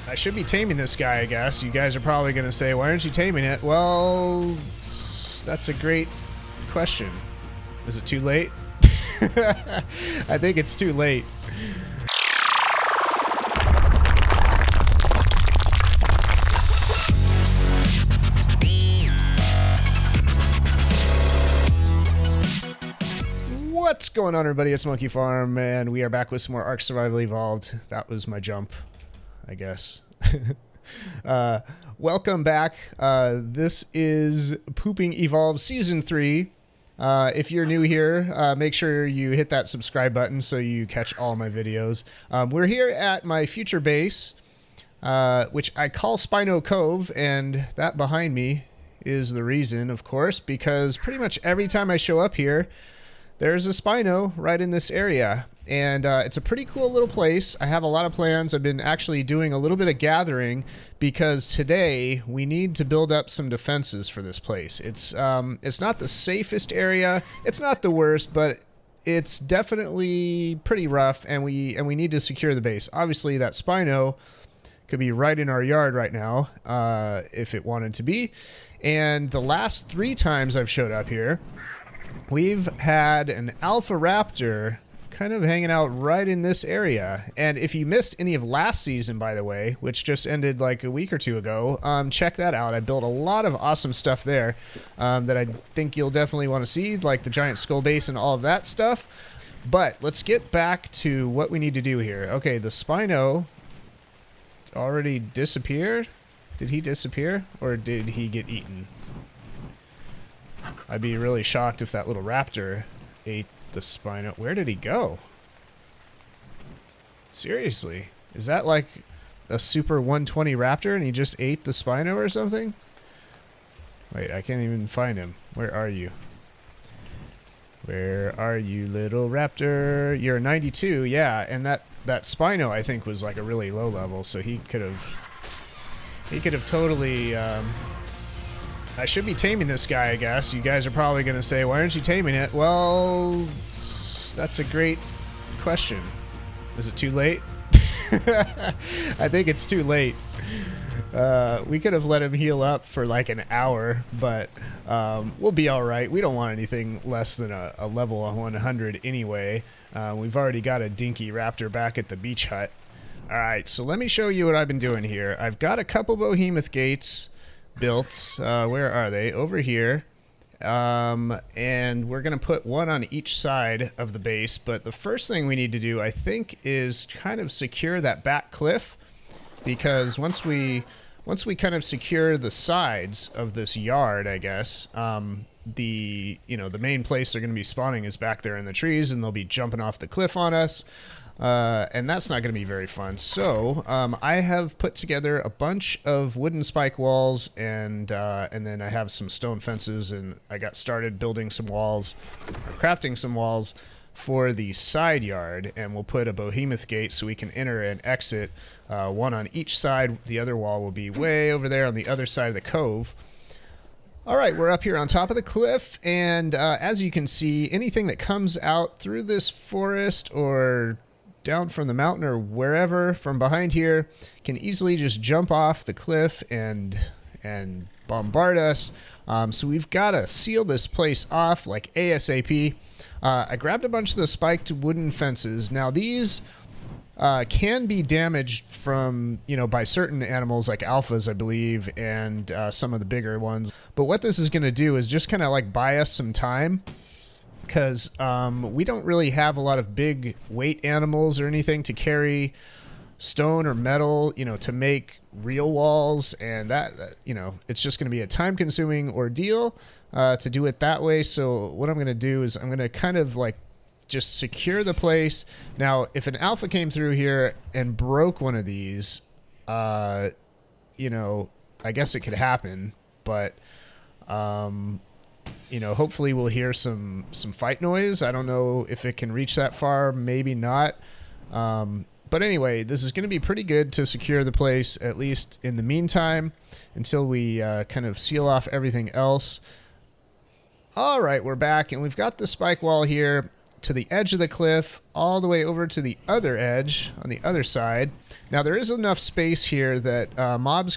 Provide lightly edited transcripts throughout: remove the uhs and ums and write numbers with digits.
I should be taming this guy, I guess. You guys are probably going to say, why aren't you taming it? Well, that's a great question. Is it too late? I think it's too late. What's going on, everybody? It's Monkey Farm, and we are back with some more ARK Survival Evolved. That was my jump, I guess. Welcome back. This is Pooping Evolved Season 3. If you're new here, make sure you hit that subscribe button so you catch all my videos. We're here at my future base, which I call Spino Cove, and that behind me is the reason, of course, because pretty much every time I show up here, there's a Spino right in this area, and it's a pretty cool little place. I have a lot of plans. I've been actually doing a little bit of gathering because today we need to build up some defenses for this place. It's not the safest area. It's not the worst, but it's definitely pretty rough, and we need to secure the base. Obviously, that Spino could be right in our yard right now if it wanted to be. And the last 3 times I've showed up here, we've had an alpha raptor kind of hanging out right in this area. And if you missed any of last season, by the way, which just ended like a week or 2 ago, check that out. I built a lot of awesome stuff there that I think you'll definitely want to see, like the giant skull base and all of that stuff. But let's get back to what we need to do here. Okay, the Spino already disappeared. Did he disappear, or did he get eaten? I'd be really shocked if that little raptor ate the Spino. Where did he go? Seriously? Is that like a super 120 raptor and he just ate the Spino or something? Wait, I can't even find him. Where are you? Where are you, little raptor? You're a 92, yeah, and that Spino I think was like a really low level, so he could have totally I should be taming this guy, I guess. You guys are probably going to say, why aren't you taming it? Well, that's a great question. Is it too late? I think it's too late. We could have let him heal up for like an hour, but we'll be all right. We don't want anything less than a level 100 anyway. We've already got a dinky raptor back at the beach hut. All right, so let me show you what I've been doing here. I've got a couple behemoth gates built. Where are they? Over here. And we're going to put one on each side of the base. But the first thing we need to do, I think, is kind of secure that back cliff. Because once we kind of secure the sides of this yard, I guess, the main place they're going to be spawning is back there in the trees, and they'll be jumping off the cliff on us. And that's not going to be very fun. So I have put together a bunch of wooden spike walls, and then I have some stone fences, and I got started building some walls, crafting some walls for the side yard, and we'll put a behemoth gate so we can enter and exit, one on each side. The other wall will be way over there on the other side of the cove. All right, we're up here on top of the cliff, and as you can see, anything that comes out through this forest or down from the mountain or wherever from behind here can easily just jump off the cliff and bombard us. So we've got to seal this place off like ASAP. I grabbed a bunch of the spiked wooden fences. Now these can be damaged from, by certain animals like alphas, I believe, and some of the bigger ones. But what this is going to do is just kind of like buy us some time, because we don't really have a lot of big weight animals or anything to carry stone or metal, to make real walls, and that it's just going to be a time-consuming ordeal to do it that way. So what I'm going to do is I'm going to kind of like just secure the place. Now, if an alpha came through here and broke one of these, I guess it could happen, but hopefully we'll hear some fight noise. I don't know if it can reach that far, maybe not. But anyway, this is going to be pretty good to secure the place, at least in the meantime, until we kind of seal off everything else. All right, we're back, and we've got the spike wall here. to the edge of the cliff, all the way over to the other edge on the other side. Now there is enough space here that dinos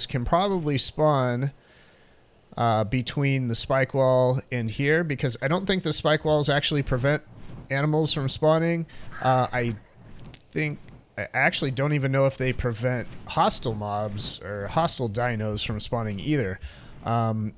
can probably spawn between the spike wall and here, because I don't think the spike walls actually prevent animals from spawning. I actually don't even know if they prevent hostile mobs or hostile dinos from spawning either.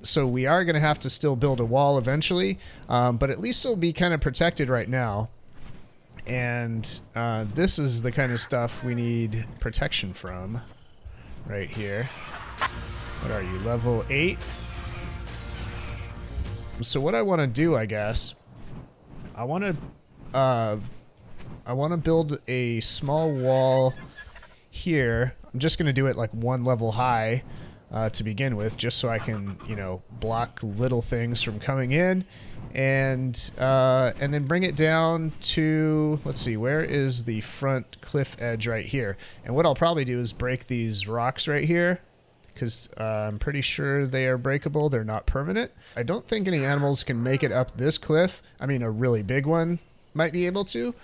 So we are going to have to still build a wall eventually, but at least it'll be kind of protected right now. And this is the kind of stuff we need protection from right here. What are you, level 8? So what I want to do, I guess, I want to build a small wall here. I'm just going to do it like 1 level high to begin with, just so I can, you know, block little things from coming in, and then bring it down to, let's see, where is the front cliff edge? Right here. And what I'll probably do is break these rocks right here, because I'm pretty sure they are breakable. They're not permanent. I don't think any animals can make it up this cliff. I mean, a really big one might be able to.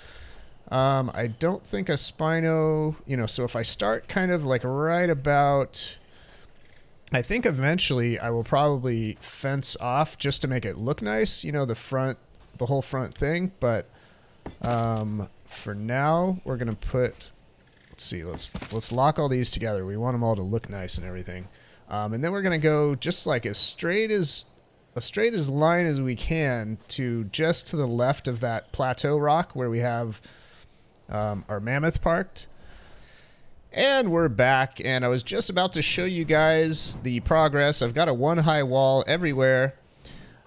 I don't think a Spino, you know, so if I start kind of like right about, I think eventually I will probably fence off just to make it look nice, you know, the whole front thing. But for now, we're going to put, let's see, let's lock all these together. We want them all to look nice and everything. And then we're going to go just like as straight as line as we can to just to the left of that plateau rock where we have our mammoth parked. And we're back, and I was just about to show you guys the progress. I've got a 1 high wall everywhere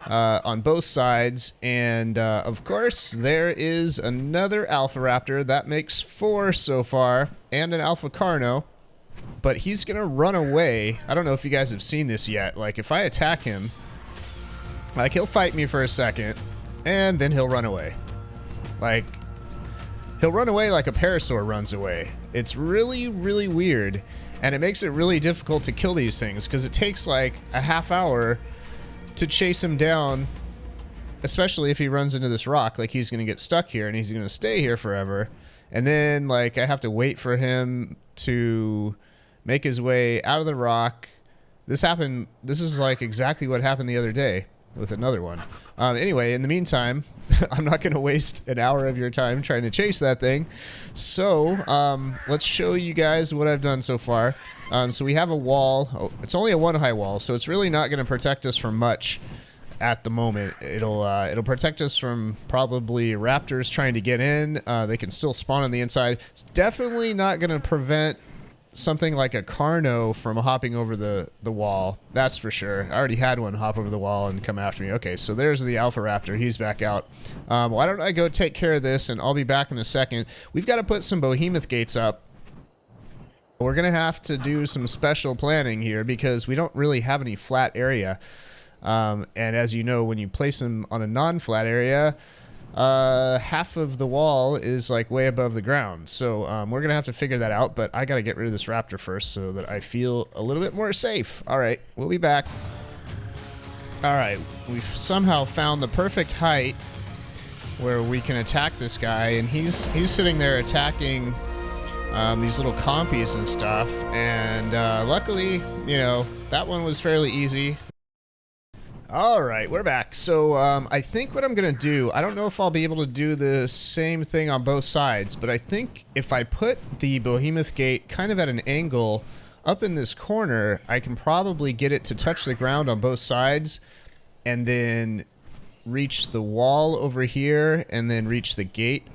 on both sides, and of course there is another alpha raptor. That makes 4 so far, and an alpha carno, but he's gonna run away. I don't know if you guys have seen this yet. Like, if I attack him, like, he'll fight me for a second, and then he'll run away. Like, he'll run away like a parasaur runs away. It's really, really weird, and it makes it really difficult to kill these things, because it takes like a half hour to chase him down, especially if he runs into this rock. Like, he's going to get stuck here, and he's going to stay here forever, and then, like, I have to wait for him to make his way out of the rock. This is like exactly what happened the other day with another one. Anyway, in the meantime, I'm not going to waste an hour of your time trying to chase that thing. So let's show you guys what I've done so far. So we have a wall. Oh, it's only a 1 high wall, so it's really not going to protect us from much at the moment. It'll protect us from probably raptors trying to get in. They can still spawn on the inside. It's definitely not going to prevent something like a Carno from hopping over the wall. That's for sure. I already had one hop over the wall and come after me. Okay, so there's the Alpha Raptor. He's back out. Why don't I go take care of this, and I'll be back in a second. We've got to put some behemoth gates up. We're going to have to do some special planning here because we don't really have any flat area. And as you know, when you place them on a non-flat area, half of the wall is like way above the ground. So we're going to have to figure that out, but I got to get rid of this raptor first so that I feel a little bit more safe. All right, we'll be back. All right, we've somehow found the perfect height where we can attack this guy, and he's sitting there attacking these little compies and stuff, and luckily, you know, that one was fairly easy. Alright, we're back. So I think what I'm going to do, I don't know if I'll be able to do the same thing on both sides, but I think if I put the behemoth gate kind of at an angle up in this corner, I can probably get it to touch the ground on both sides and then reach the wall over here and then reach the gate,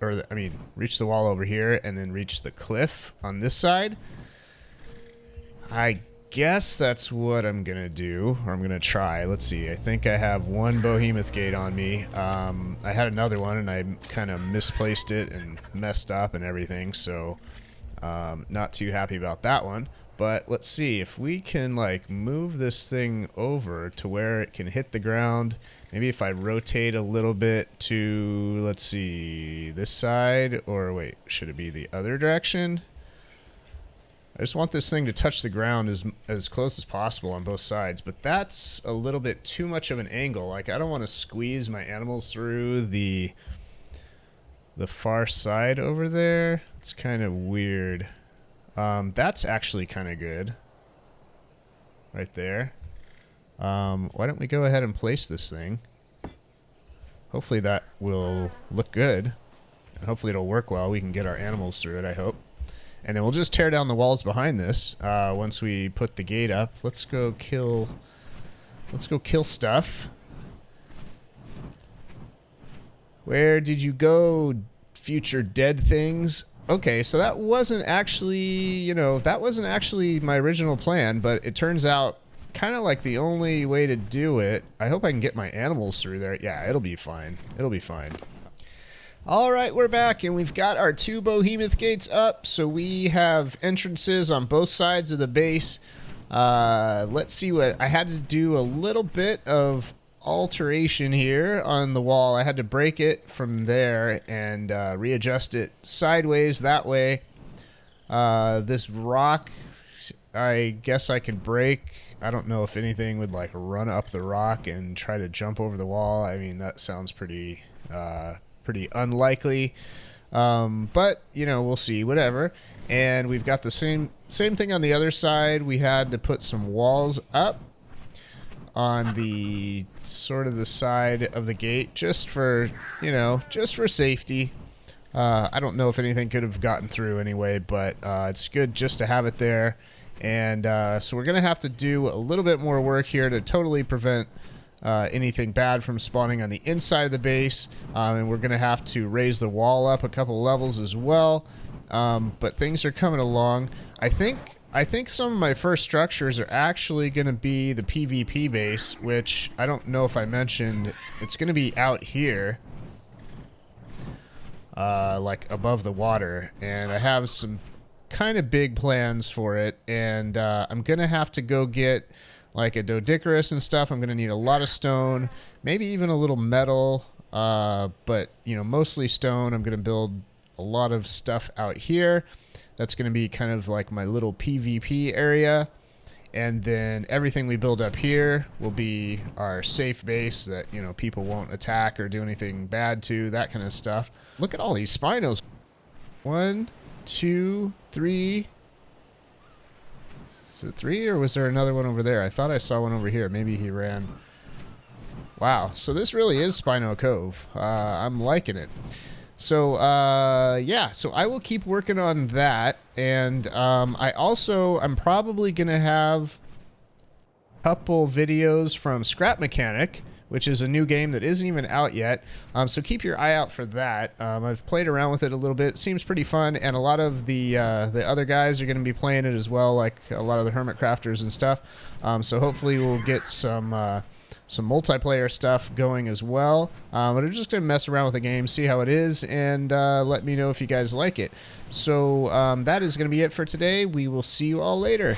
or I mean, reach the wall over here and then reach the cliff on this side. I guess that's what I'm gonna do, or I'm gonna try. Let's see, I think I have one behemoth gate on me. I had another one and I kind of misplaced it and messed up and everything, so not too happy about that one. But let's see if we can like move this thing over to where it can hit the ground. Maybe if I rotate a little bit to, let's see, this side, or wait, should it be the other direction? I just want this thing to touch the ground as close as possible on both sides, but that's a little bit too much of an angle. Like, I don't want to squeeze my animals through the far side over there. It's kind of weird. That's actually kind of good. Right there. Why don't we go ahead and place this thing? Hopefully that will look good. And hopefully it'll work well. We can get our animals through it, I hope. And then we'll just tear down the walls behind this once we put the gate up. Let's go kill stuff. Where did you go, future dead things? Okay, so that wasn't actually, you know, that wasn't actually my original plan, but it turns out kind of like the only way to do it. I hope I can get my animals through there. Yeah, it'll be fine. It'll be fine. All right, we're back, and we've got our 2 behemoth gates up, so we have entrances on both sides of the base. Let's see what I had to do. A little bit of alteration here on the wall. I had to break it from there and readjust it sideways that way. This rock, I guess I could break. I don't know if anything would like run up the rock and try to jump over the wall. I mean, that sounds pretty unlikely, but you know, we'll see. Whatever. And we've got the same thing on the other side. We had to put some walls up on the sort of the side of the gate, just for, you know, just for safety. I don't know if anything could have gotten through anyway, but it's good just to have it there. And so we're gonna have to do a little bit more work here to totally prevent anything bad from spawning on the inside of the base, and we're gonna have to raise the wall up a couple levels as well, but things are coming along. I think some of my first structures are actually gonna be the PvP base, which I don't know if I mentioned. It's gonna be out here, like above the water, and I have some kind of big plans for it, and I'm gonna have to go get like a doedicarus and stuff. I'm gonna need a lot of stone, maybe even a little metal, but you know, mostly stone. I'm gonna build a lot of stuff out here. That's gonna be kind of like my little PvP area, and then everything we build up here will be our safe base that, you know, people won't attack or do anything bad to, that kind of stuff. Look at all these spinos. 1, 2, 3. Is it 3, or was there another one over there? I thought I saw one over here. Maybe he ran. Wow, so this really is Spino Cove. I'm liking it. So, yeah, so I will keep working on that. And I'm probably going to have a couple videos from Scrap Mechanic, which is a new game that isn't even out yet. So keep your eye out for that. I've played around with it a little bit. It seems pretty fun, and a lot of the other guys are going to be playing it as well, like a lot of the Hermit Crafters and stuff. So hopefully we'll get some multiplayer stuff going as well. But I'm just going to mess around with the game, see how it is, and let me know if you guys like it. So that is going to be it for today. We will see you all later.